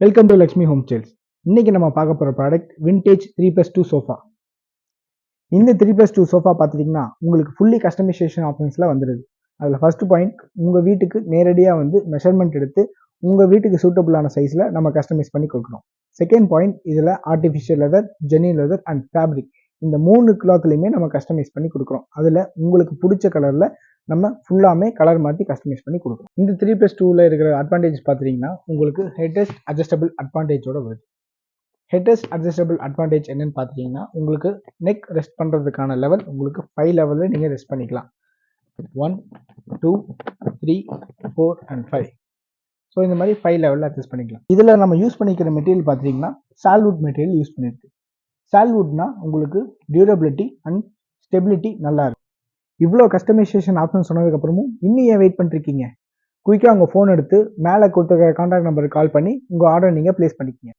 Welcome to Lakshmi home styles. இன்னைக்கு நம்ம பார்க்க போகிற ப்ராடக்ட் விண்டேஜ் 3+2 சோஃபா. இந்த 3+2 சோஃபா பார்த்துட்டிங்கன்னா உங்களுக்கு ஃபுல்லி கஸ்டமைசேஷன் ஆப்ஷன்ஸில் வந்துடுது. அதில் ஃபர்ஸ்ட் பாயிண்ட், உங்கள் வீட்டுக்கு நேரடியாக வந்து மெஷர்மெண்ட் எடுத்து உங்கள் வீட்டுக்கு சூட்டபுளான சைஸில் நம்ம கஸ்டமைஸ் பண்ணி கொடுக்குறோம். செகண்ட் பாயிண்ட், இதில் artificial leather, Jenny leather and fabric இந்த 3 கிளாத்லையுமே நம்ம கஸ்டமைஸ் பண்ணி கொடுக்குறோம். அதில் உங்களுக்கு பிடிச்ச கலரில் நம்ம ஃபுல்லாமே கலர் மாற்றி கஸ்டமைஸ் பண்ணி கொடுக்குறோம். இந்த 3+2ல இருக்கிற அட்வான்டேஜ் பார்த்துட்டிங்கன்னா உங்களுக்கு ஹெட்ரெஸ்ட் அட்ஜஸ்டபிள் அட்வான்டேஜோட வருது. ஹெட்ரெஸ்ட் அட்ஜஸ்டபிள் அட்வான்டேஜ் என்னன்னு பார்த்துட்டிங்கன்னா உங்களுக்கு நெக் ரெஸ்ட் பண்ணுறதுக்கான லெவல் உங்களுக்கு 5 லெவலில் நீங்கள் ரெஸ்ட் பண்ணிக்கலாம். 1, 2, 3, 4 and 5. ஸோ இந்த மாதிரி 5 லெவலில் அட்ஜஸ்ட் பண்ணிக்கலாம். இதில் நம்ம யூஸ் பண்ணிக்கிற மெட்டீரியல் பார்த்துட்டிங்கன்னா சால்வுட் மெட்டீரியல் யூஸ் பண்ணியிருக்கு. சால்வுட்னா உங்களுக்கு டியூரபிலிட்டி அண்ட் ஸ்டெபிலிட்டி நல்லா இருக்கும். இவ்வளோ கஸ்டமைசேஷன் ஆப்ஷன் சொன்னதுக்கப்புறமும் இன்னும் ஏன் வெயிட் பண்ணிருக்கீங்க? குயிக்காக உங்கள் ஃபோன் எடுத்து மேலே கொடுத்துருக்கிற கான்டாக்ட் நம்பருக்கு கால் பண்ணி உங்கள் ஆர்டர் நீங்கள் ப்ளேஸ் பண்ணிக்கிங்க.